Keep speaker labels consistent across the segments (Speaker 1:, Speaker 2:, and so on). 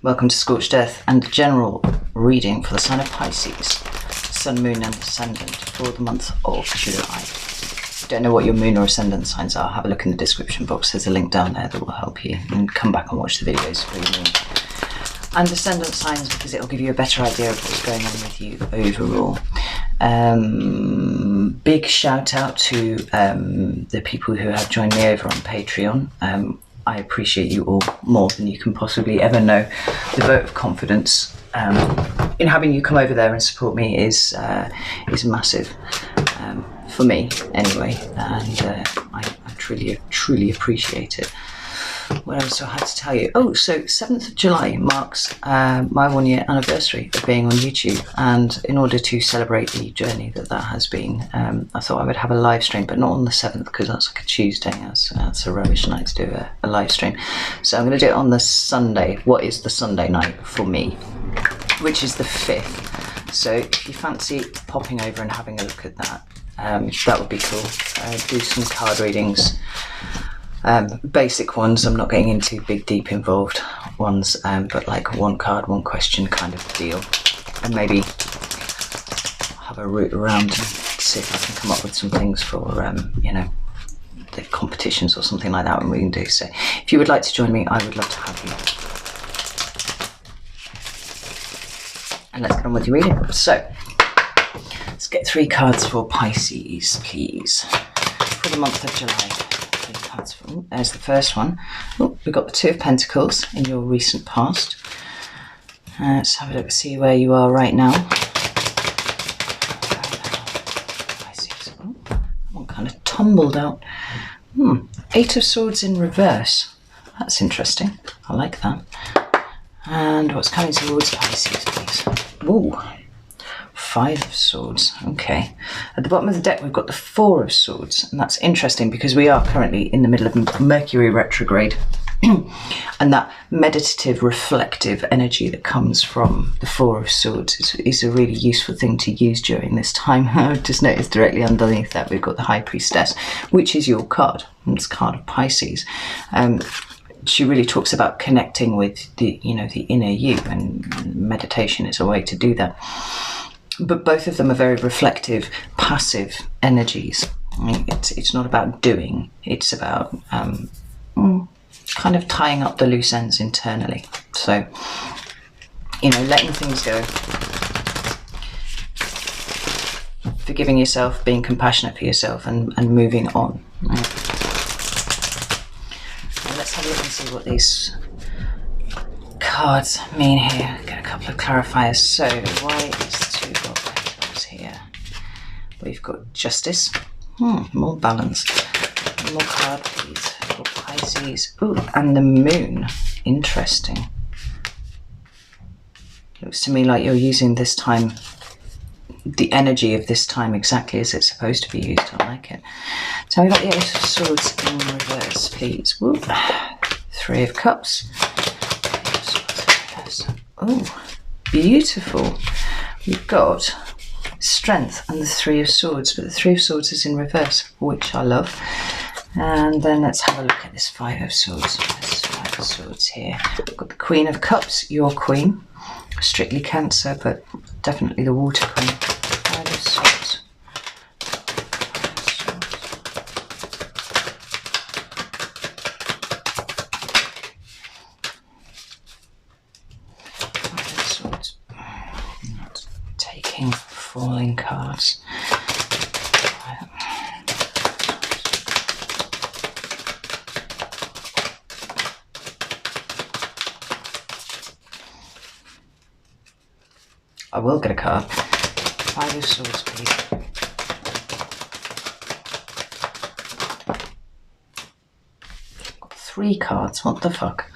Speaker 1: Welcome to Scorched Earth and the general reading for the sign of Pisces, Sun, Moon and Ascendant for the month of July. If you don't know what your Moon or Ascendant signs are, have a look in the description box. There's a link down there that will help you, and come back and watch the videos for your Moon and Ascendant signs, because it'll give you a better idea of what's going on with you overall. Big shout out to the people who have joined me over on Patreon. I appreciate you all more than you can possibly ever know. The vote of confidence in having you come over there and support me is massive, for me anyway, and I truly appreciate it. What else do I have to tell you? Oh, so 7th of July marks my 1 year anniversary of being on YouTube, and in order to celebrate the journey that has been, I thought I would have a live stream, but not on the 7th because that's like a Tuesday. That's a rubbish night to do a live stream. So I'm going to do it on the Sunday. What is the Sunday night for me? Which is the 5th. So if you fancy popping over and having a look at that, that would be cool. Do some card readings. Basic ones. I'm not getting into big deep involved ones, but like one card, one question kind of deal, and maybe have a route around and see if I can come up with some things for you know, the competitions or something like that, and we can do. So if you would like to join me, I would love to have you. And let's get on with your reading. So let's get 3 cards for Pisces, please, for the month of July. There's the first one. Oh, we've got the 2 of Pentacles in your recent past. Let's have a look, see where you are right now. Oh, that one kind of tumbled out. 8 of Swords in reverse. That's interesting. I like that. And what's coming towards Pisces, please? Ooh. 5 of Swords. Okay. At the bottom of the deck, we've got the 4 of Swords, and that's interesting because we are currently in the middle of Mercury retrograde, and that meditative, reflective energy that comes from the 4 of Swords is a really useful thing to use during this time. I've just noticed directly underneath that we've got the High Priestess, which is your card. It's a card of Pisces. She really talks about connecting with the inner you, and meditation is a way to do that. But both of them are very reflective, passive energies. I mean, it's not about doing, it's about kind of tying up the loose ends internally. So, letting things go, forgiving yourself, being compassionate for yourself, and moving on. Right? Now let's have a look and see what these cards mean here. Get a couple of clarifiers. So, why is 2 of Pentacles here? We've got Justice. More balance. One more card, please, for Pisces. Ooh, and the Moon. Interesting. Looks to me like you're using this time, the energy of this time, exactly as it's supposed to be used. I like it. So we've got the 8 of Swords in reverse, please. Woo. 3 of Cups. Oh, beautiful. We've got Strength and the 3 of Swords, but the 3 of Swords is in reverse, which I love. And then let's have a look at this 5 of Swords. There's 5 of Swords here. We've got the Queen of Cups, your Queen. Strictly Cancer, but definitely the Water Queen. 5 of Swords. Taking falling cards. I will get a card. 5 of Swords, please. Got 3 cards. What the fuck?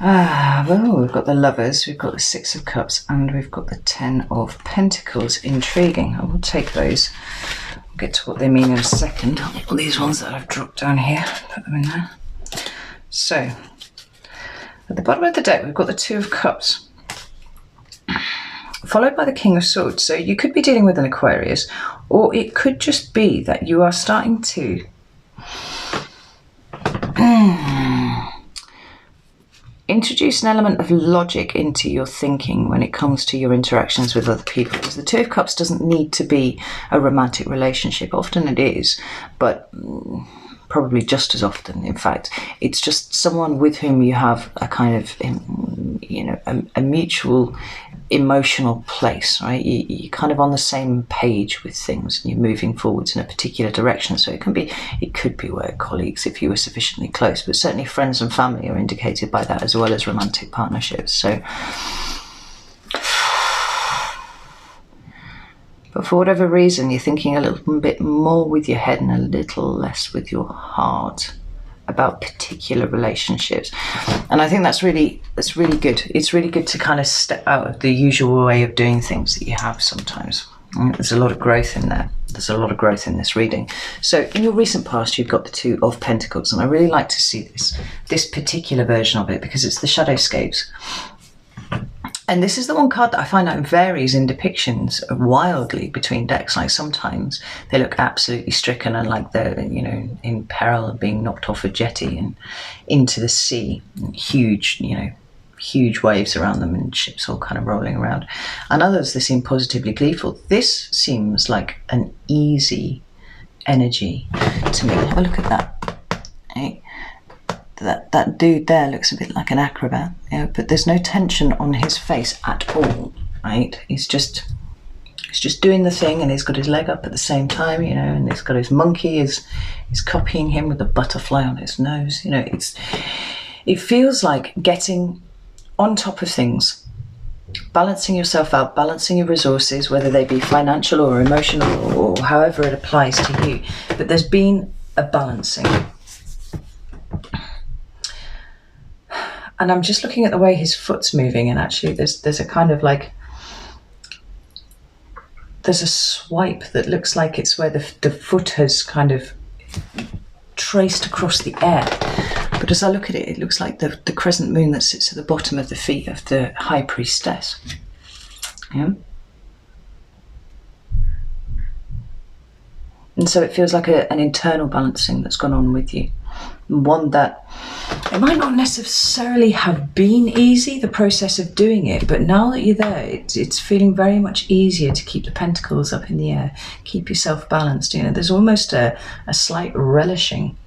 Speaker 1: Well, we've got the Lovers, we've got the 6 of Cups, and we've got the 10 of Pentacles. Intriguing. I will take those. We'll get to what they mean in a second. All these ones that I've dropped down here, put them in there. So, at the bottom of the deck, we've got the 2 of Cups, followed by the King of Swords. So you could be dealing with an Aquarius, or it could just be that you are starting to introduce an element of logic into your thinking when it comes to your interactions with other people, because the Two of Cups doesn't need to be a romantic relationship. Often it is, but probably just as often, in fact, it's just someone with whom you have a kind of, you know, a mutual emotional place, right? You're kind of on the same page with things, and you're moving forwards in a particular direction. So it could be work colleagues if you were sufficiently close, but certainly friends and family are indicated by that, as well as romantic partnerships. So, but for whatever reason, you're thinking a little bit more with your head and a little less with your heart about particular relationships. And I think that's really good. It's really good to kind of step out of the usual way of doing things that you have sometimes. There's a lot of growth in there. There's a lot of growth in this reading. So in your recent past, you've got the Two of Pentacles, and I really like to see this particular version of it because it's the Shadowscapes. And this is the one card that I find out varies in depictions wildly between decks. Like sometimes they look absolutely stricken and like they're, you know, in peril of being knocked off a jetty and into the sea. And huge waves around them and ships all kind of rolling around. And others, they seem positively gleeful. This seems like an easy energy to me. Have a look at that. Okay. That dude there looks a bit like an acrobat, you know, but there's no tension on his face at all, right? He's just doing the thing, and he's got his leg up at the same time, you know, and he's got his monkey is copying him with a butterfly on his nose, you know. It feels like getting on top of things, balancing yourself out, balancing your resources, whether they be financial or emotional or however it applies to you. But there's been a balancing. And I'm just looking at the way his foot's moving, and actually there's a kind of like, there's a swipe that looks like it's where the foot has kind of traced across the air. But as I look at it, it looks like the crescent moon that sits at the bottom of the feet of the High Priestess. Yeah. And so it feels like an internal balancing that's gone on with you. One that it might not necessarily have been easy, the process of doing it, but now that you're there, it's feeling very much easier to keep the pentacles up in the air, keep yourself balanced. You know, there's almost a slight relishing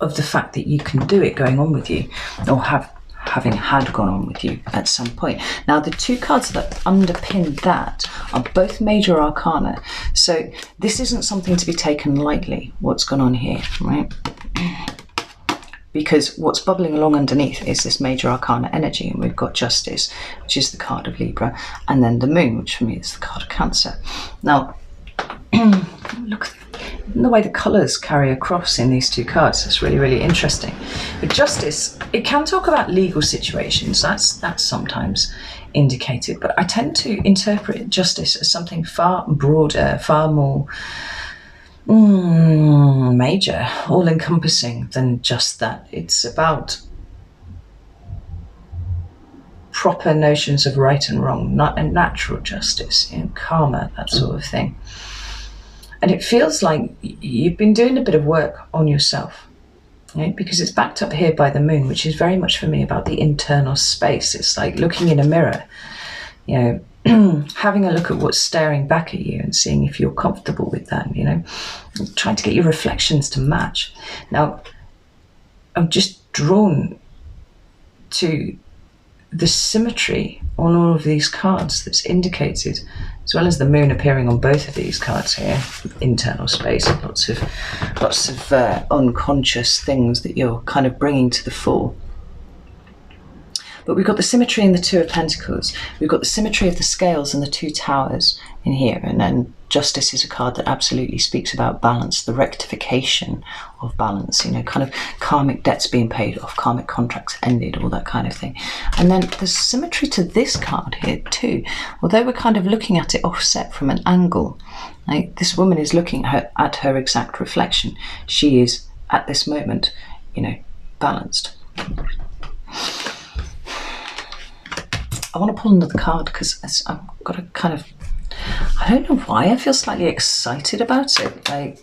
Speaker 1: of the fact that you can do it going on with you, or having had gone on with you at some point. Now, the two cards that underpin that are both major arcana. So this isn't something to be taken lightly, what's gone on here, right? Because what's bubbling along underneath is this major arcana energy, and we've got Justice, which is the card of Libra, and then the Moon, which for me is the card of Cancer. Now, look at the way the colours carry across in these two cards. It's really, really interesting. But Justice, it can talk about legal situations. That's sometimes indicated, but I tend to interpret Justice as something far broader, far more major, all-encompassing than just that. It's about proper notions of right and wrong, not a natural justice, you know, karma, that sort of thing. And it feels like you've been doing a bit of work on yourself, right? Because it's backed up here by the Moon, which is very much for me about the internal space. It's like looking in a mirror, you know, having a look at what's staring back at you and seeing if you're comfortable with that, you know, trying to get your reflections to match. Now, I'm just drawn to the symmetry on all of these cards that's indicated, as well as the Moon appearing on both of these cards here. Internal space, lots of unconscious things that you're kind of bringing to the fore. But we've got the symmetry in the Two of Pentacles. We've got the symmetry of the scales and the two towers in here. And then Justice is a card that absolutely speaks about balance, the rectification of balance, you know, kind of karmic debts being paid off, karmic contracts ended, all that kind of thing. And then there's symmetry to this card here too. Although we're kind of looking at it offset from an angle, like this woman is looking at her exact reflection. She is, at this moment, you know, balanced. I want to pull another card because I've got a kind of, I don't know why, I feel slightly excited about it. Like,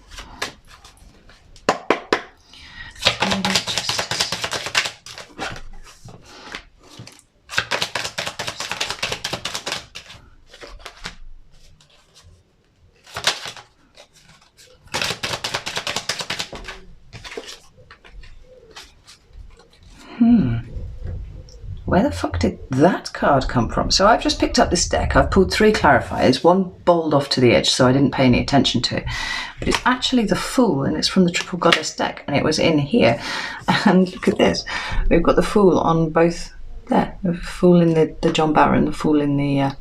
Speaker 1: Where the fuck did that card come from? So I've just picked up this deck. I've pulled 3 clarifiers, one bowled off to the edge, so I didn't pay any attention to it. But it's actually the Fool, and it's from the Triple Goddess deck, and it was in here. And look at this. We've got the Fool on both there. The Fool in the John Barrow and the Fool in the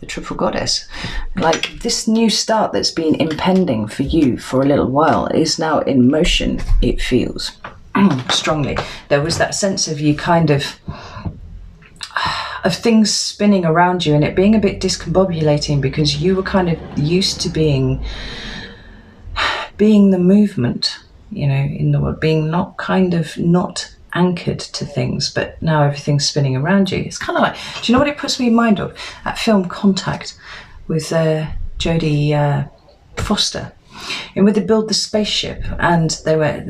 Speaker 1: Triple Goddess. Like, this new start that's been impending for you for a little while is now in motion, it feels. Strongly. There was that sense of you kind of things spinning around you and it being a bit discombobulating because you were kind of used to being the movement, you know, in the world, being not anchored to things, but now everything's spinning around you. It's kind of like, do you know what it puts me in mind of? That film Contact with Jodie Foster. And when they build the spaceship and they were,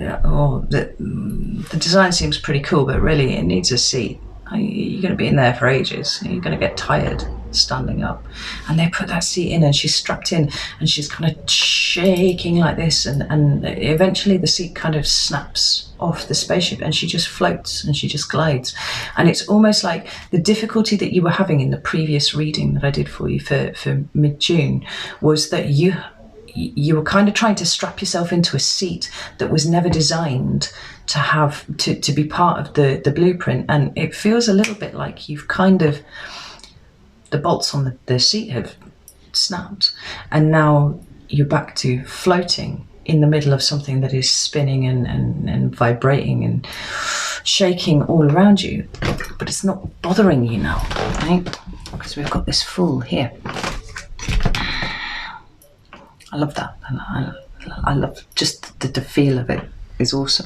Speaker 1: the design seems pretty cool, but really it needs a seat. You're going to be in there for ages. You're going to get tired standing up. And they put that seat in and she's strapped in and she's kind of shaking like this. And eventually the seat kind of snaps off the spaceship and she just floats and she just glides. And it's almost like the difficulty that you were having in the previous reading that I did for you for mid-June was that you were kind of trying to strap yourself into a seat that was never designed to have to be part of the blueprint, and it feels a little bit like you've kind of, the bolts on the seat have snapped and now you're back to floating in the middle of something that is spinning and vibrating and shaking all around you, but it's not bothering you now, right? Because we've got this Fool here. I love that. I love just the feel of it is awesome.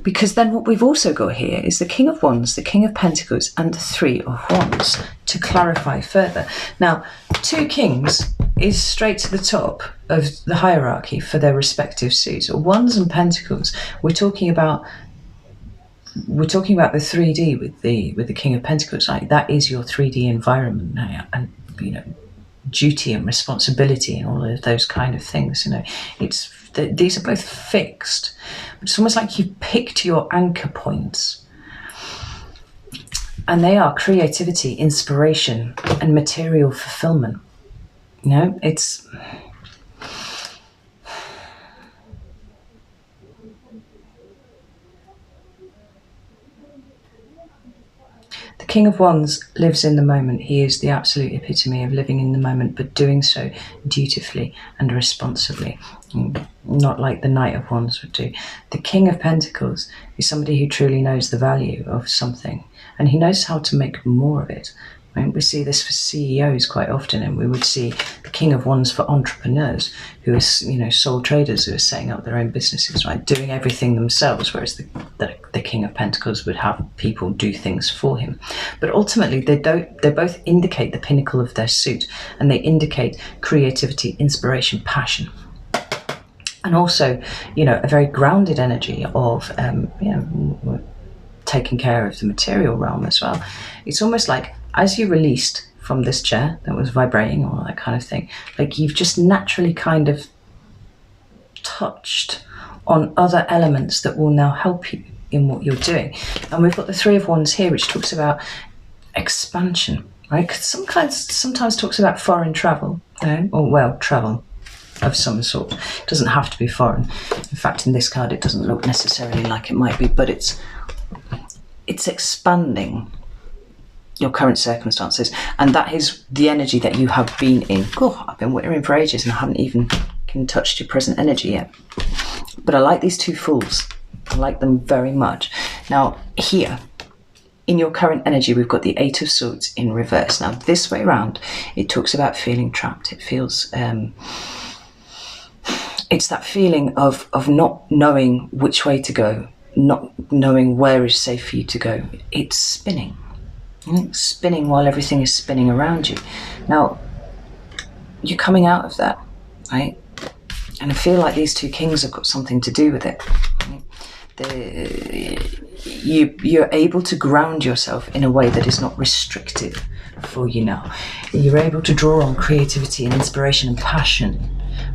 Speaker 1: Because then what we've also got here is the King of Wands, the King of Pentacles, and the 3 of Wands to clarify further. Now, 2 kings is straight to the top of the hierarchy for their respective suits. Wands and Pentacles, we're talking about the 3D with the King of Pentacles. Like, that is your 3D environment now, and you know, duty and responsibility and all of those kind of things. You know, these are both fixed. It's almost like you picked your anchor points, and they are creativity, inspiration, and material fulfillment. You know, it's the King of Wands lives in the moment. He is the absolute epitome of living in the moment, but doing so dutifully and responsibly, not like the Knight of Wands would do. The King of Pentacles is somebody who truly knows the value of something, and he knows how to make more of it. Right? We see this for CEOs quite often, and we would see the King of Wands for entrepreneurs who are, you know, sole traders who are setting up their own businesses, right, doing everything themselves, whereas the King of Pentacles would have people do things for him. But ultimately, they both indicate the pinnacle of their suit, and they indicate creativity, inspiration, passion. And also, you know, a very grounded energy of, taking care of the material realm as well. It's almost like as you released from this chair that was vibrating or that kind of thing, like you've just naturally kind of touched on other elements that will now help you in what you're doing. And we've got the 3 of Wands here, which talks about expansion, right? Sometimes talks about foreign travel, you know, or well, travel of some sort. It doesn't have to be foreign. In fact, in this card, it doesn't look necessarily like it might be, but it's expanding your current circumstances, and that is the energy that you have been in. Oh, I've been wittering for ages and I haven't even touched your present energy yet. But I like these 2 Fools. I like them very much. Now, here, in your current energy, we've got the 8 of Swords in reverse. Now, this way around, it talks about feeling trapped. It feels... it's that feeling of not knowing which way to go, not knowing where is safe for you to go. It's spinning. It's spinning while everything is spinning around you. Now, you're coming out of that, right? And I feel like these 2 kings have got something to do with it. You're able to ground yourself in a way that is not restrictive for you now. You're able to draw on creativity and inspiration and passion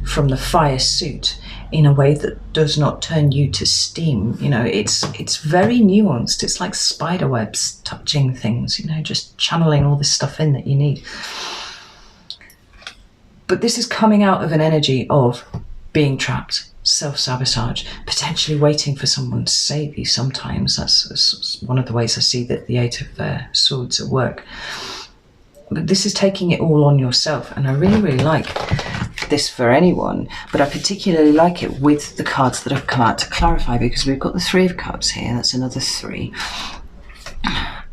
Speaker 1: from the fire suit in a way that does not turn you to steam. You know, it's very nuanced. It's like spider webs touching things, you know, just channeling all this stuff in that you need. But this is coming out of an energy of being trapped, self-sabotage, potentially waiting for someone to save you sometimes. That's one of the ways I see that the Eight of Swords at work. But this is taking it all on yourself, and I really, really like this for anyone, but I particularly like it with the cards that have come out to clarify, because we've got the Three of Cups here. That's another 3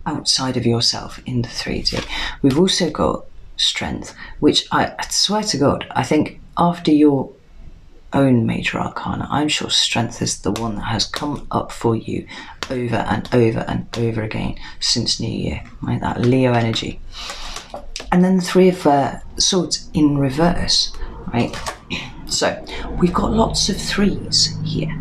Speaker 1: outside of yourself in the 3D. We've also got Strength, which I swear to God, I think after your own major arcana, I'm sure Strength is the one that has come up for you over and over and over again since New Year, right? That Leo energy. And then the Three of Swords in reverse, right? So we've got lots of 3s here.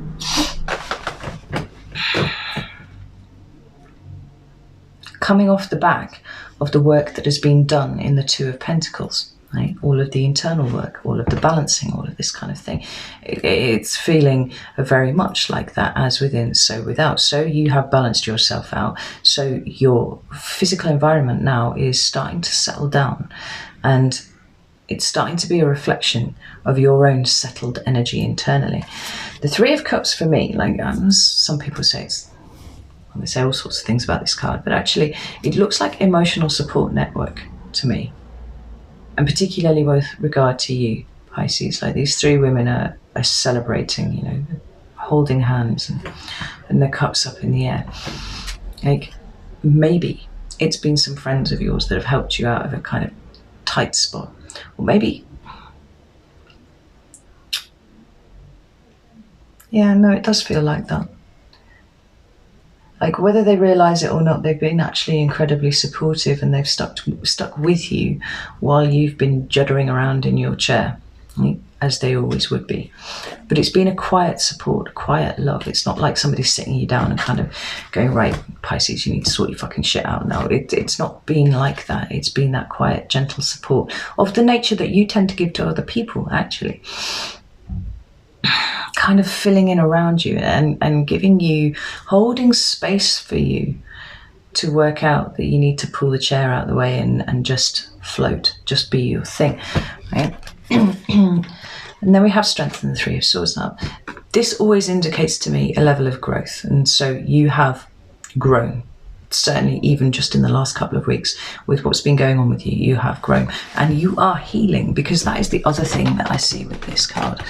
Speaker 1: Coming off the back of the work that has been done in the Two of Pentacles, right? All of the internal work, all of the balancing, all of this kind of thing. It's feeling very much like that, as within, so without. So you have balanced yourself out. So your physical environment now is starting to settle down, and it's starting to be a reflection of your own settled energy internally. The Three of Cups for me, like some people say they say all sorts of things about this card, but actually it looks like emotional support network to me. And particularly with regard to you, Pisces, like these 3 women are celebrating, you know, holding hands and their cups up in the air. Like, maybe it's been some friends of yours that have helped you out of a kind of tight spot. Or maybe, yeah, no, it does feel like that. Like, whether they realise it or not, they've been actually incredibly supportive, and they've stuck with you while you've been juddering around in your chair, as they always would be. But it's been a quiet support, quiet love. It's not like somebody sitting you down and kind of going, right, Pisces, you need to sort your fucking shit out now. It's not been like that. It's been that quiet, gentle support of the nature that you tend to give to other people, actually. Kind of filling in around you and giving you, holding space for you to work out that you need to pull the chair out of the way and just float, just be your thing, right? And then we have Strength in the Three of Swords now. This always indicates to me a level of growth, and so you have grown. Certainly, even just in the last couple of weeks with what's been going on with you, you have grown, and you are healing, because that is the other thing that I see with this card.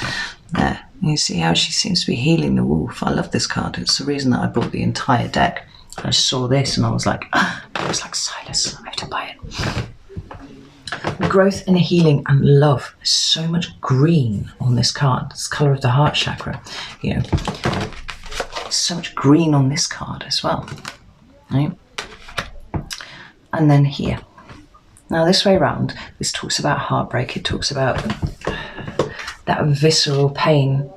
Speaker 1: There, you see how she seems to be healing the wolf. I love this card. It's the reason that I bought the entire deck. I saw this and I was like, it was like Silas, I have to buy it. Growth and healing and love. There's so much green on this card. It's the colour of the heart chakra. You know, so much green on this card as well. Right? And then here. Now this way round, this talks about heartbreak. It talks about that visceral pain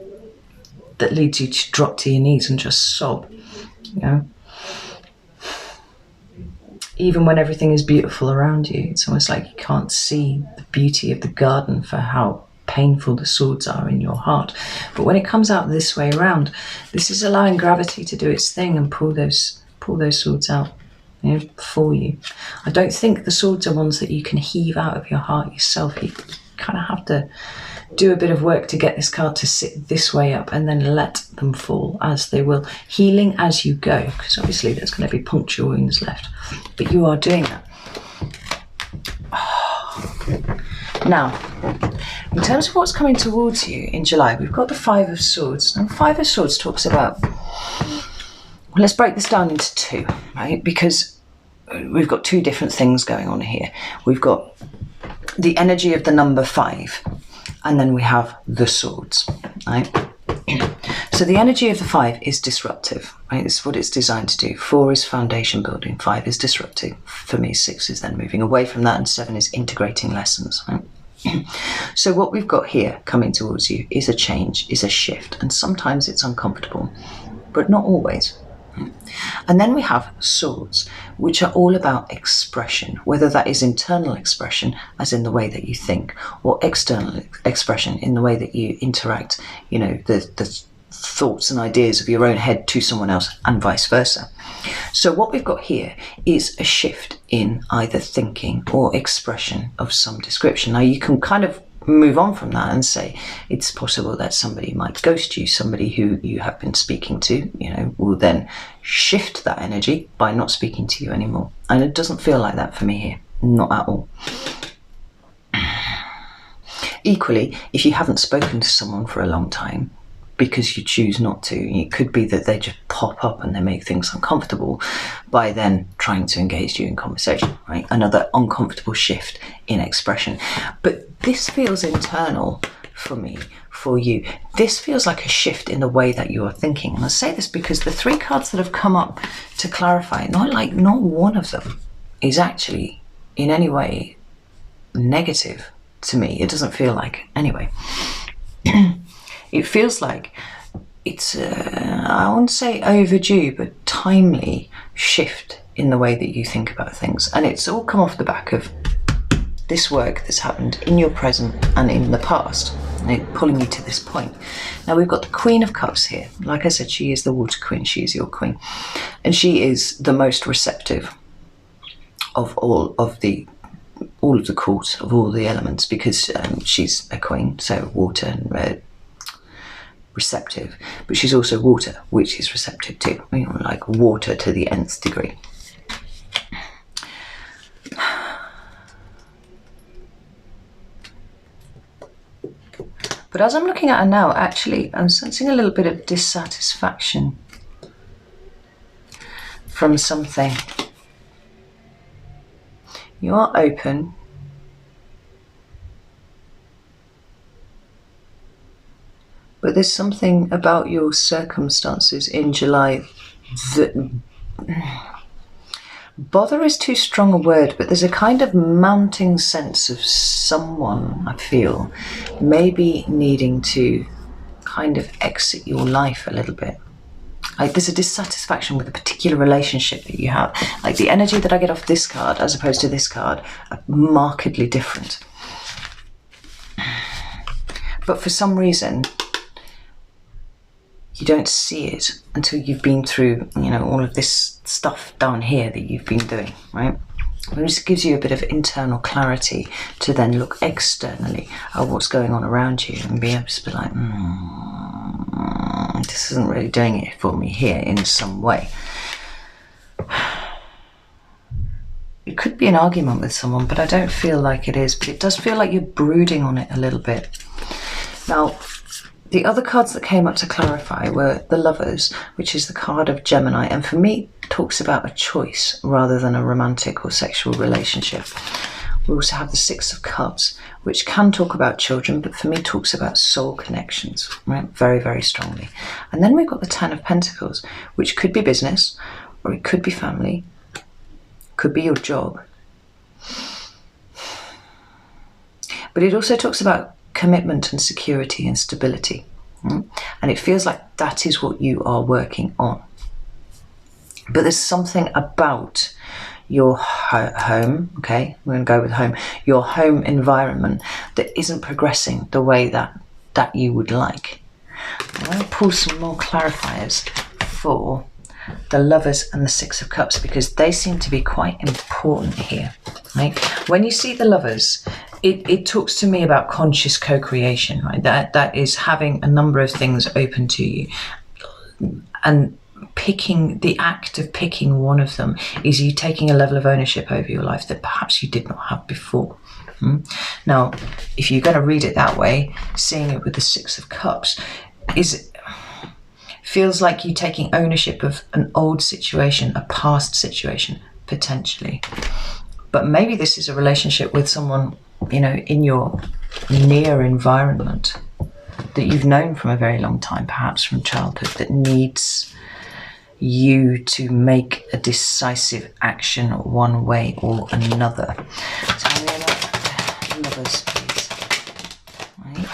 Speaker 1: that leads you to drop to your knees and just sob, you know. Even when everything is beautiful around you, it's almost like you can't see the beauty of the garden for how painful the swords are in your heart. But when it comes out this way around, this is allowing gravity to do its thing and pull those swords out, you know, for you. I don't think the swords are ones that you can heave out of your heart yourself. You kind of have to do a bit of work to get this card to sit this way up, and then let them fall as they will, healing as you go, because obviously there's going to be puncture wounds left, but you are doing that. Now, in terms of what's coming towards you in July, we've got the Five of Swords. And Five of Swords talks about, well, let's break this down into 2, right? Because we've got 2 different things going on here. We've got the energy of the number 5, and then we have the swords, right? So the energy of the 5 is disruptive, right? It's what it's designed to do. 4 is foundation building, 5 is disruptive. For me, 6 is then moving away from that, and 7 is integrating lessons, right? So what we've got here coming towards you is a change, is a shift, and sometimes it's uncomfortable, but not always. And then we have swords, which are all about expression, whether that is internal expression, as in the way that you think, or external expression in the way that you interact, you know, the thoughts and ideas of your own head to someone else, and vice versa. So what we've got here is a shift in either thinking or expression of some description. Now you can kind of move on from that and say it's possible that somebody might ghost you, somebody who you have been speaking to, you know, will then shift that energy by not speaking to you anymore. And it doesn't feel like that for me here, not at all. Equally, if you haven't spoken to someone for a long time because you choose not to, it could be that they just pop up and they make things uncomfortable by then trying to engage you in conversation, right? Another uncomfortable shift in expression. But this feels internal for me, for you. This feels like a shift in the way that you are thinking. And I say this because the 3 cards that have come up to clarify, not one of them is actually in any way negative to me. It doesn't feel like, anyway. It feels like it's, I won't say overdue, but timely shift in the way that you think about things. And it's all come off the back of this work that's happened in your present and in the past, and pulling you to this point. Now we've got the Queen of Cups here. Like I said, she is the water queen. She is your queen. And she is the most receptive of all of the court, of all the elements, because she's a queen, so water and receptive, but she's also water, which is receptive too, you know, like water to the nth degree. But as I'm looking at her now, actually, I'm sensing a little bit of dissatisfaction from something. You are open. But there's something about your circumstances in July that... Bother is too strong a word, but there's a kind of mounting sense of someone, I feel, maybe needing to kind of exit your life a little bit. Like there's a dissatisfaction with a particular relationship that you have. Like the energy that I get off this card as opposed to this card are markedly different. But for some reason, you don't see it until you've been through, you know, all of this stuff down here that you've been doing, right? It just gives you a bit of internal clarity to then look externally at what's going on around you and be able to be like, this isn't really doing it for me here in some way. It could be an argument with someone, but I don't feel like it is. But it does feel like you're brooding on it a little bit. Now, the other cards that came up to clarify were the Lovers, which is the card of Gemini, and for me talks about a choice rather than a romantic or sexual relationship. We also have the Six of Cups, which can talk about children, but for me talks about soul connections, right? Very, very strongly. And then we've got the Ten of Pentacles, which could be business, or it could be family, could be your job. But it also talks about commitment and security and stability. And it feels like that is what you are working on. But there's something about your home, okay, we're going to go with home, your home environment that isn't progressing the way that you would like. I'm going to pull some more clarifiers for the Lovers and the Six of Cups because they seem to be quite important here, right? When you see the Lovers, it talks to me about conscious co-creation, right? That is having a number of things open to you, and picking, the act of picking one of them is you taking a level of ownership over your life that perhaps you did not have before. Now, if you're going to read it that way, seeing it with the Six of Cups feels like you taking ownership of an old situation, a past situation, potentially. But maybe this is a relationship with someone, you know, in your near environment that you've known from a very long time, perhaps from childhood, that needs you to make a decisive action one way or another. Tell me about the Lovers, please. Right.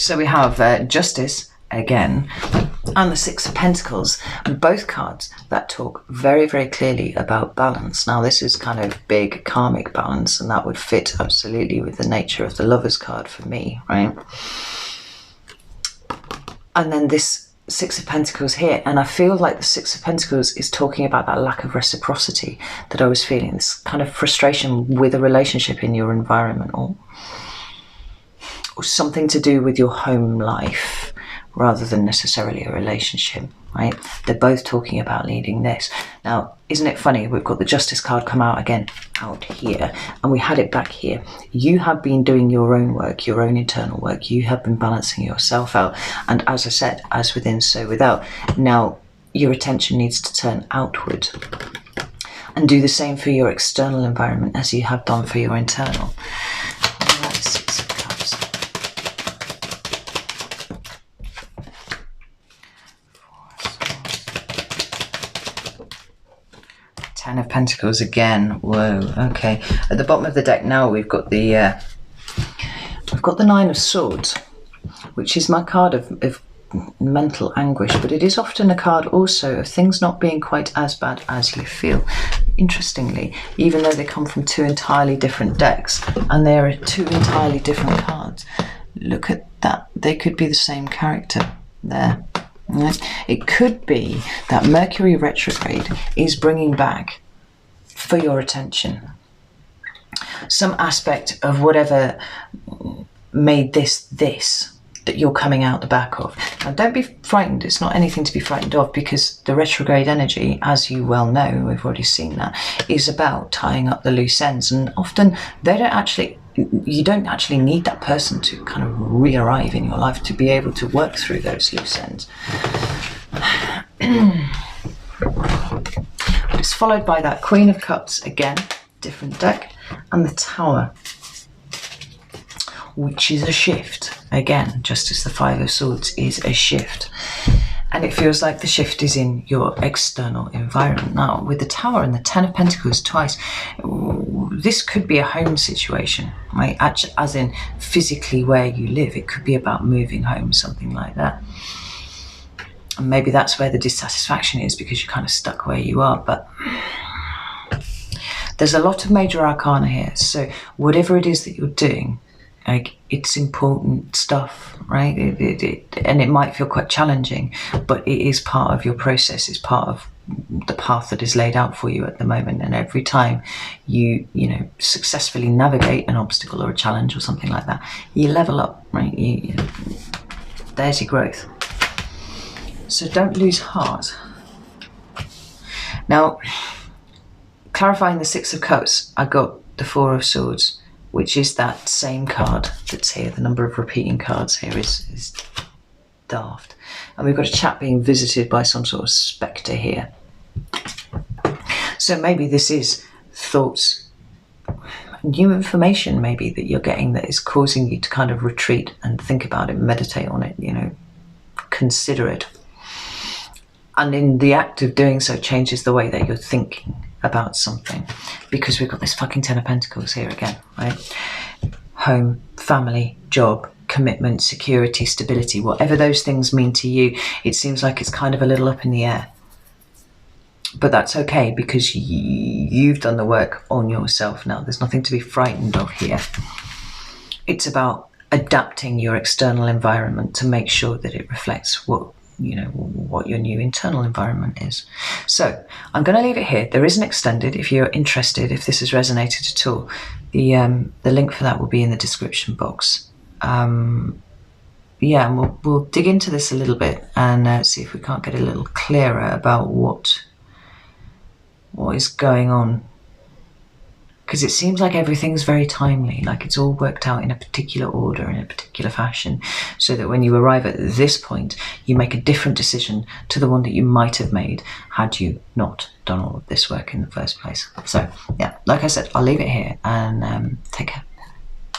Speaker 1: So we have Justice again, and the Six of Pentacles, and both cards that talk very, very clearly about balance. Now, this is kind of big karmic balance, and that would fit absolutely with the nature of the Lovers card for me, right? And then this Six of Pentacles here, and I feel like the Six of Pentacles is talking about that lack of reciprocity that I was feeling, this kind of frustration with a relationship in your environment, or something to do with your home life rather than necessarily a relationship, right? They're both talking about needing this. Now, isn't it funny? We've got the Justice card come out again, out here, and we had it back here. You have been doing your own work, your own internal work. You have been balancing yourself out. And as I said, as within, so without. Now, your attention needs to turn outward and do the same for your external environment as you have done for your internal. Ten of Pentacles again. Whoa. Okay. At the bottom of the deck now, we've got the Nine of Swords, which is my card of mental anguish, but it is often a card also of things not being quite as bad as you feel. Interestingly, even though they come from two entirely different decks, and there are two entirely different cards, look at that. They could be the same character there. Right. It could be that Mercury retrograde is bringing back for your attention some aspect of whatever made this that you're coming out the back of. Now, don't be frightened. It's not anything to be frightened of, because the retrograde energy, as you well know, we've already seen that, is about tying up the loose ends. And often you don't actually need that person to kind of re-arrive in your life to be able to work through those loose ends. But it's followed by that Queen of Cups again, different deck, and the Tower, which is a shift. Again, just as the Five of Swords is a shift. And it feels like the shift is in your external environment. Now, with the Tower and the Ten of Pentacles twice, this could be a home situation, right? As in physically where you live. It could be about moving home, something like that. And maybe that's where the dissatisfaction is, because you're kind of stuck where you are. But there's a lot of major arcana here. So whatever it is that you're doing, like, it's important stuff, right? And it might feel quite challenging, but it is part of your process. It's part of the path that is laid out for you at the moment. And every time you successfully navigate an obstacle or a challenge or something like that, you level up, right? There's your growth. So don't lose heart. Now, clarifying the Six of Cups, I got the Four of Swords, which is that same card that's here. The number of repeating cards here is daft. And we've got a chap being visited by some sort of spectre here. So maybe this is thoughts, new information maybe that you're getting that is causing you to kind of retreat and think about it, meditate on it, consider it. And in the act of doing so, changes the way that you're thinking about something, because we've got this fucking Ten of Pentacles here again, right? Home, family, job, commitment, security, stability, whatever those things mean to you, it seems like it's kind of a little up in the air. But that's okay, because you've done the work on yourself now. There's nothing to be frightened of here. It's about adapting your external environment to make sure that it reflects what your new internal environment is. So I'm going to leave it here. There is an extended, if you're interested, if this has resonated at all. The link for that will be in the description box. And we'll dig into this a little bit and see if we can't get a little clearer about what is going on. Because it seems like everything's very timely, like it's all worked out in a particular order, in a particular fashion, so that when you arrive at this point, you make a different decision to the one that you might have made had you not done all of this work in the first place. So, yeah, like I said, I'll leave it here and take care.